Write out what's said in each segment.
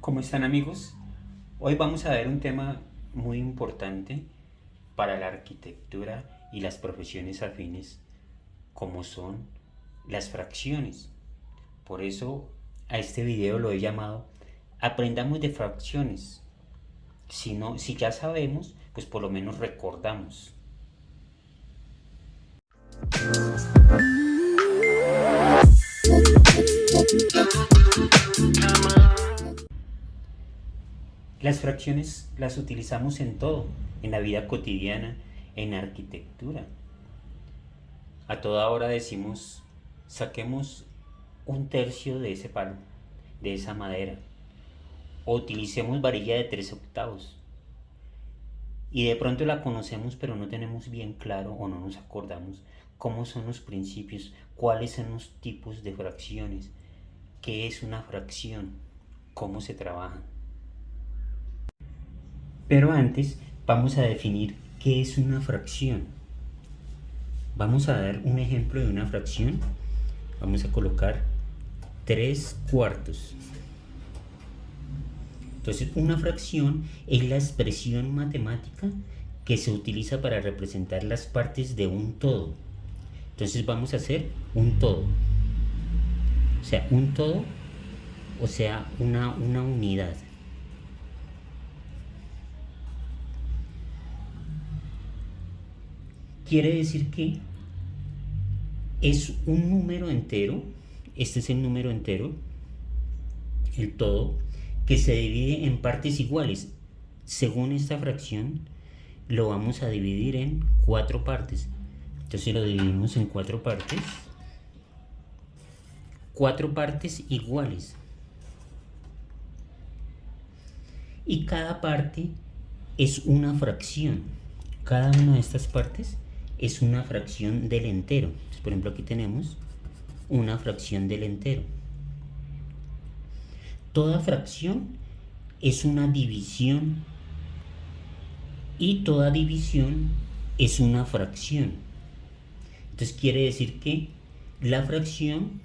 ¿Cómo están, amigos? Hoy vamos a ver un tema muy importante para la arquitectura y las profesiones afines, como son las fracciones. Por eso a este video lo he llamado Aprendamos de fracciones. Si no, si ya sabemos, pues por lo menos recordamos. Las fracciones las utilizamos en todo, en la vida cotidiana, en arquitectura. A toda hora decimos, saquemos un tercio de ese palo, de esa madera, o utilicemos varilla de 3/8. Y de pronto la conocemos, pero no tenemos bien claro o no nos acordamos cómo son los principios, cuáles son los tipos de fracciones, qué es una fracción, cómo se trabaja. Pero antes vamos a definir qué es una fracción. Vamos a dar un ejemplo de una fracción. Vamos a colocar 3/4. Entonces, una fracción es la expresión matemática que se utiliza para representar las partes de un todo. Entonces vamos a hacer un todo. O sea, un todo, o sea, una unidad. Quiere decir que es un número entero, este es el número entero, el todo, que se divide en partes iguales. Según esta fracción, lo vamos a dividir en 4 partes. Entonces lo dividimos en 4 partes. 4 partes iguales. Y cada parte es una fracción. Cada una de estas partes es una fracción del entero. Entonces, por ejemplo, aquí tenemos una fracción del entero. Toda fracción es una división y toda división es una fracción. Entonces quiere decir que la fracción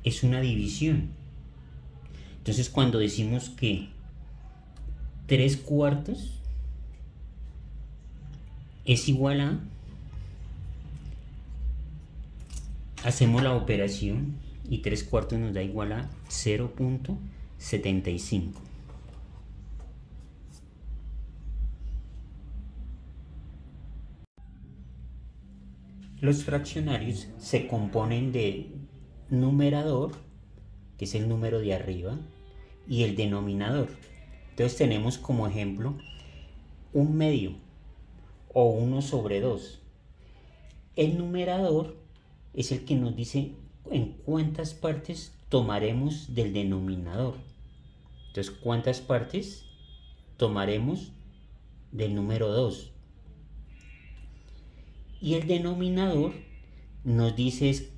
es una división. Entonces cuando decimos que 3/4 es igual a, hacemos la operación y 3/4 nos da igual a 0.75. Los fraccionarios se componen de numerador, que es el número de arriba, y el denominador. Entonces tenemos como ejemplo un medio o 1/2. El numerador es el que nos dice en cuántas partes tomaremos del denominador. Entonces, ¿cuántas partes tomaremos del número 2? Y el denominador nos dice es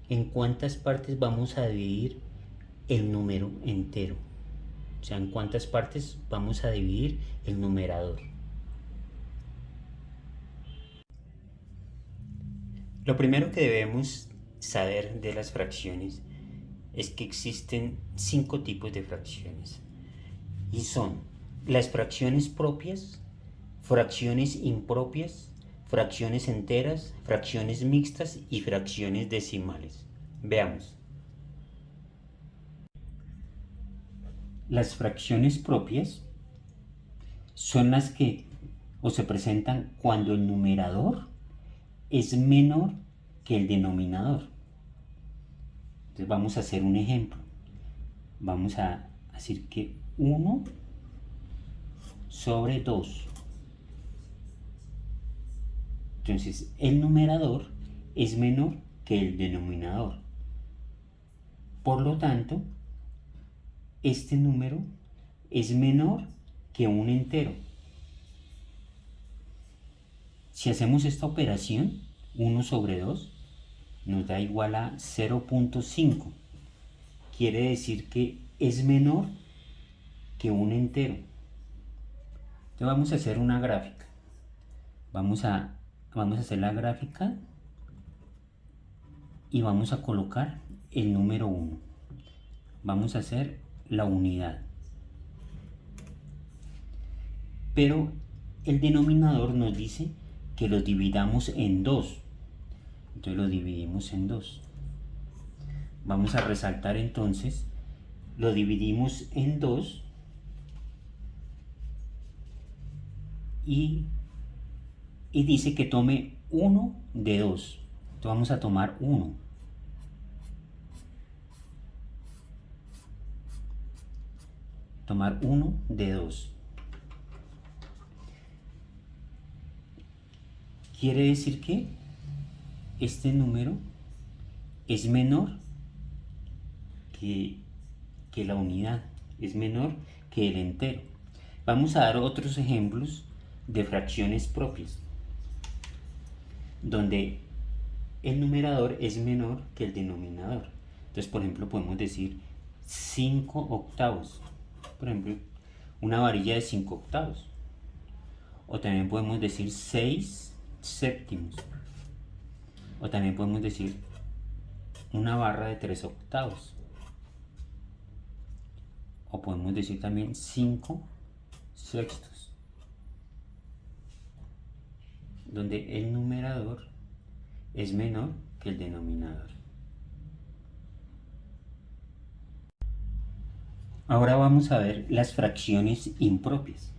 en cuántas partes vamos a dividir el número entero. O sea, en cuántas partes vamos a dividir el numerador. Lo primero que debemos saber de las fracciones es que existen 5 tipos de fracciones. Y son las fracciones propias, fracciones impropias, fracciones enteras, fracciones mixtas y fracciones decimales. Veamos. Las fracciones propias son las que se presentan cuando el numerador es menor que el denominador. Entonces vamos a hacer un ejemplo. Vamos a decir que 1/2. Entonces el numerador es menor que el denominador. Por lo tanto, este número es menor que un entero. Si hacemos esta operación, 1/2 nos da igual a 0.5. Quiere decir que es menor que un entero. Entonces vamos a hacer una gráfica. Vamos a hacer la gráfica y vamos a colocar el número 1. vamos a hacer la unidad. Pero el denominador nos dice que lo dividamos en 2. Entonces lo dividimos en 2. Vamos a resaltar entonces, lo dividimos en 2 y dice que tome 1 de 2. Entonces vamos a tomar 1. Tomar 1 de 2. Quiere decir que este número es menor que la unidad, es menor que el entero. Vamos a dar otros ejemplos de fracciones propias, donde el numerador es menor que el denominador. Entonces, por ejemplo, podemos decir 5 octavos. Por ejemplo, una varilla de 5 octavos. O también podemos decir 6 séptimos. O también podemos decir una barra de 3 octavos. O podemos decir también 5 sextos, donde el numerador es menor que el denominador. Ahora vamos a ver las fracciones impropias.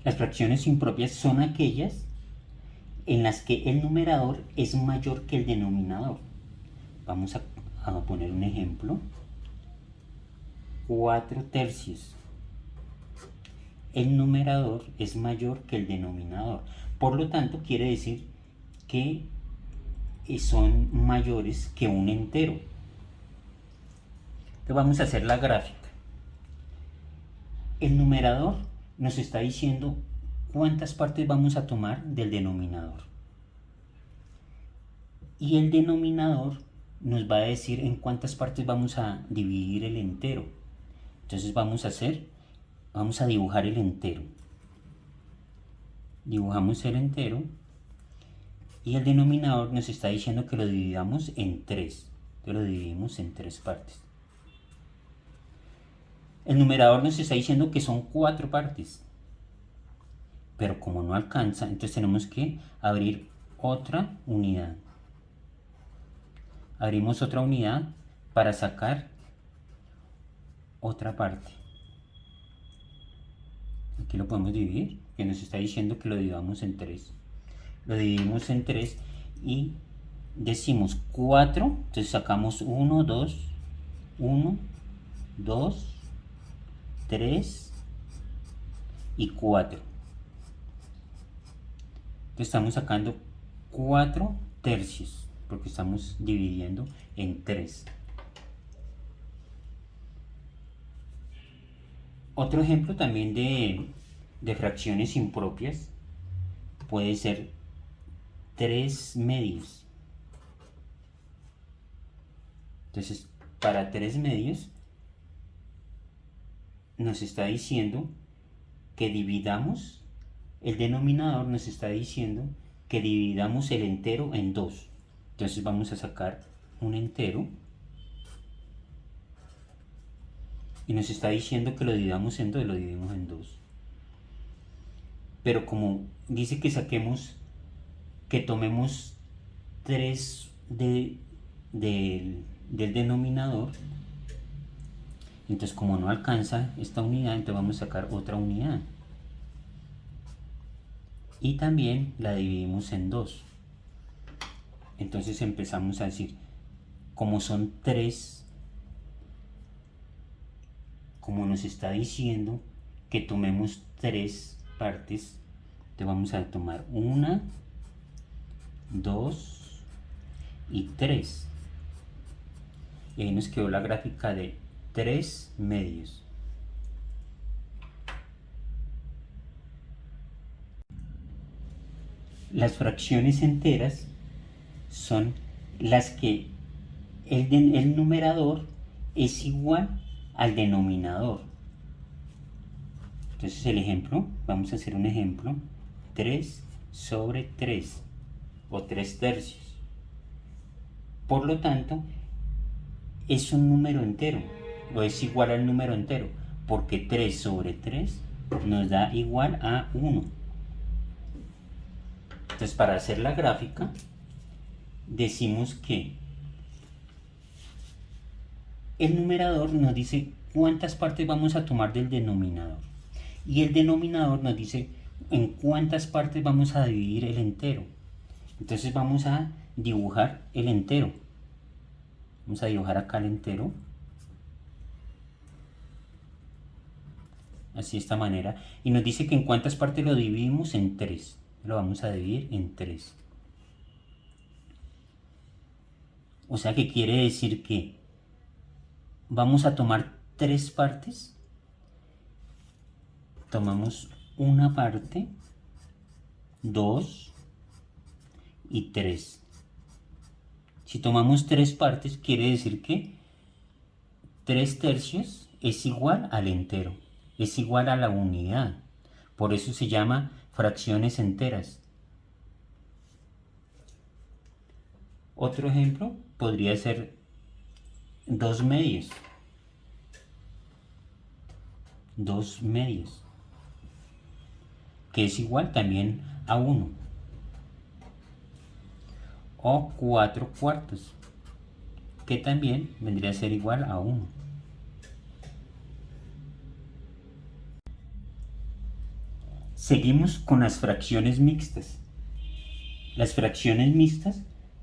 Las fracciones impropias son aquellas en las que el numerador es mayor que el denominador. Vamos a poner un ejemplo. 4 tercios. El numerador es mayor que el denominador. Por lo tanto, quiere decir que son mayores que un entero. Entonces vamos a hacer la gráfica. El numerador nos está diciendo cuántas partes vamos a tomar del denominador. Y el denominador nos va a decir en cuántas partes vamos a dividir el entero. Entonces vamos a dibujar el entero. Dibujamos el entero y el denominador nos está diciendo que lo dividamos en 3. Entonces lo dividimos en 3 partes. El numerador nos está diciendo que son 4 partes. Pero como no alcanza, entonces tenemos que abrir otra unidad. Abrimos otra unidad para sacar otra parte. Aquí lo podemos dividir, que nos está diciendo que lo dividamos en 3. Lo dividimos en 3 y decimos 4, entonces sacamos 1, 2, 1, 2, 3 y 4. Entonces estamos sacando 4 tercios, porque estamos dividiendo en 3. Otro ejemplo también de fracciones impropias puede ser 3 medios. Entonces, para 3 medios nos está diciendo que dividamos, el denominador nos está diciendo que dividamos el entero en 2. Entonces vamos a sacar un entero. Y nos está diciendo que lo dividamos en 2, lo dividimos en 2. Pero como dice que tomemos 3 del denominador, entonces como no alcanza esta unidad, entonces vamos a sacar otra unidad. Y también la dividimos en 2. Entonces empezamos a decir, como son 3, como nos está diciendo que tomemos 3 partes, te vamos a tomar 1, 2 y 3. Y ahí nos quedó la gráfica de 3 medios. Las fracciones enteras son las que el numerador es igual al denominador. Entonces el ejemplo, vamos a hacer un ejemplo, 3 sobre 3 o 3 tercios. Por lo tanto, es un número entero o es igual al número entero, porque 3 sobre 3 nos da igual a 1. Entonces, para hacer la gráfica, decimos que el numerador nos dice cuántas partes vamos a tomar del denominador y el denominador nos dice en cuántas partes vamos a dividir el entero. Entonces vamos a dibujar el entero. Vamos a dibujar acá el entero. Así de esta manera. Y nos dice que en cuántas partes lo dividimos en 3. Lo vamos a dividir en 3. O sea que quiere decir que vamos a tomar 3 partes. Tomamos una parte, 2 y 3. Si tomamos 3 partes, quiere decir que 3 tercios es igual al entero, es igual a la unidad. Por eso se llama fracciones enteras. Otro ejemplo podría ser 2 medios. 2 medios, que es igual también a 1. O 4 cuartos, que también vendría a ser igual a 1. Seguimos con las fracciones mixtas. Las fracciones mixtas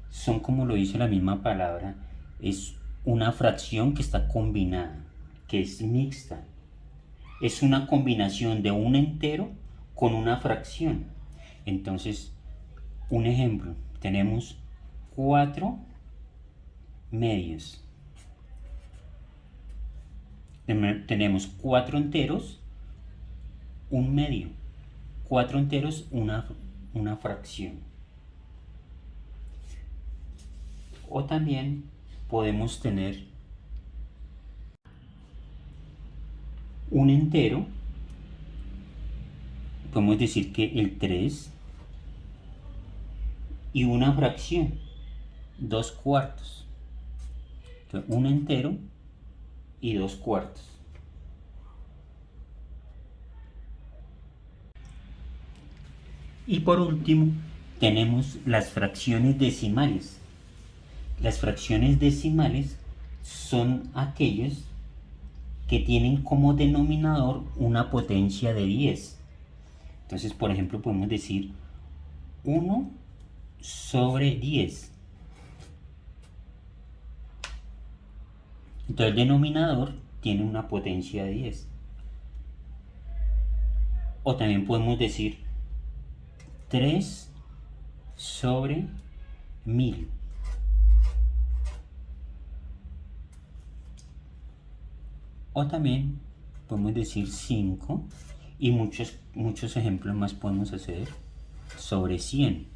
son, como lo dice la misma palabra, es una fracción que está combinada, que es mixta. Es una combinación de un entero con una fracción. Entonces, un ejemplo, tenemos 4 medios. Tenemos 4 enteros, un medio. 4 enteros, una fracción. O también podemos tener un entero. Podemos decir que el 3 y una fracción, 2 cuartos. Entonces, un entero y 2 cuartos. Y por último, tenemos las fracciones decimales. Las fracciones decimales son aquellos que tienen como denominador una potencia de 10. Entonces, por ejemplo, podemos decir 1 sobre 10. Entonces, el denominador tiene una potencia de 10. O también podemos decir 3 sobre 1000. O también podemos decir 5 y muchos ejemplos más podemos hacer sobre 100.